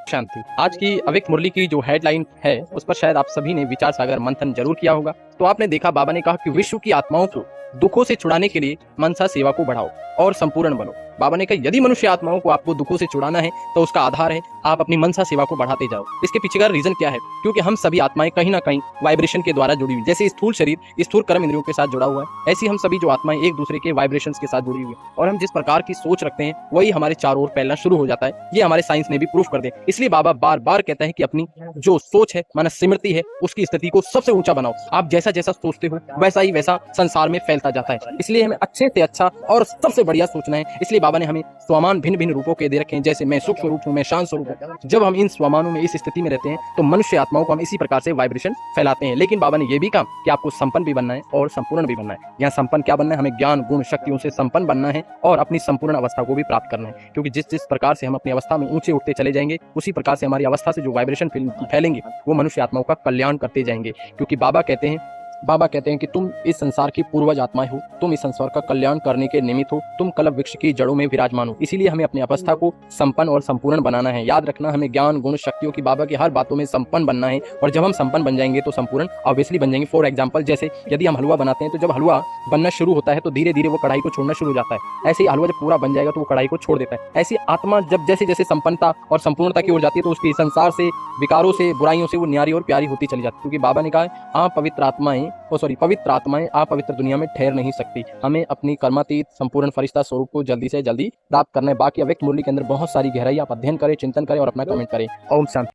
शांति। आज की अविक मुरली की जो हेडलाइन है उस पर शायद आप सभी ने विचार सागर मंथन जरूर किया होगा। तो आपने देखा बाबा ने कहा कि विश्व की आत्माओं को दुखों से छुड़ाने के लिए मनसा सेवा को बढ़ाओ और संपूर्ण बनो। बाबा ने कहा यदि मनुष्य आत्माओं को आपको दुखों से छुड़ाना है तो उसका आधार है आप अपनी मनसा सेवा को बढ़ाते जाओ। इसके पीछे का रीजन क्या है? क्योंकि हम सभी आत्माएं कहीं ना कहीं वाइब्रेशन के द्वारा जुड़ी हुई, जैसे स्थूल शरीर स्थूल कर्म इंद्रियों के साथ जुड़ा हुआ है, ऐसी हम सभी जो आत्माएं एक दूसरे के वाइब्रेशन के साथ जुड़ी हुई है और हम जिस प्रकार की सोच रखते हैं वही हमारे चारों ओर फैलना शुरू हो जाता है। ये हमारे साइंस ने भी प्रूफ कर दिया। इसलिए बाबा बार बार कहता है कि अपनी जो सोच है माना स्मृति है उसकी स्थिति को सबसे ऊंचा बनाओ। आप जैसा जैसा सोचते हो वैसा ही वैसा संसार में फैलता जाता है। इसलिए हमें अच्छे से अच्छा और सबसे बढ़िया सोचना है। इसलिए बाबा ने हमें स्वमान भिन्न भिन्न रूपों के दे रखे हैं, जैसे मैं सुख स्वरूप हूँ, मैं शांत स्वरूप हूँ। जब हम इन स्वमानों में इस स्थिति में रहते हैं तो मनुष्य आत्माओं को हम इसी प्रकार से वाइब्रेशन फैलाते हैं। लेकिन बाबा ने यह भी कहा कि आपको संपन्न भी बनना है और संपूर्ण भी बनना है। यहाँ संपन्न क्या बनना है? हमें ज्ञान गुण शक्तियों से संपन्न बनना है और अपनी संपूर्ण अवस्था को भी प्राप्त करना है। क्योंकि जिस जिस प्रकार से हम अपनी अवस्था में ऊंचे उठते चले जाएंगे उसी प्रकार से हमारी अवस्था से जो वाइब्रेशन फैलेंगे वो मनुष्य आत्माओं का कल्याण करते जाएंगे। क्योंकि बाबा कहते हैं कि तुम इस संसार की पूर्वज आत्माएं हो, तुम इस संसार का कल्याण करने के निमित्त हो, तुम कल्प वृक्ष की जड़ों में विराजमान हो। इसीलिए हमें अपनी अवस्था को संपन्न और संपूर्ण बनाना है। याद रखना, हमें ज्ञान गुण शक्तियों की बाबा की हर बातों में संपन्न बनना है। और जब हम संपन्न बन जाएंगे तो संपूर्ण ऑब्वियसली बन जाएंगे। फॉर एग्जाम्पल, जैसे यदि हम हलवा बनाते हैं तो जब हलवा बनना शुरू होता है तो धीरे धीरे वो कढ़ाई को छोड़ना शुरू हो जाता है। ऐसे ही हलवा जब पूरा बन जाएगा तो वो कढ़ाई को छोड़ देता है। ऐसी आत्मा जब जैसे जैसे संपन्नता और संपूर्णता की ओर जाती है तो उसकी संसार से, विकारों से, बुराइयों से वो न्यारी और प्यारी होती चली जाती है। क्योंकि बाबा ने कहा आप पवित्र आत्माएं आप पवित्र दुनिया में ठहर नहीं सकती। हमें अपनी कर्मातीत संपूर्ण फरिश्ता स्वरूप को जल्दी से जल्दी प्राप्त करना है। बाकी अव्यक्त मुरली के अंदर बहुत सारी गहराई आप अध्ययन करें, चिंतन करें और अपना कमेंट करें। ओम शांति।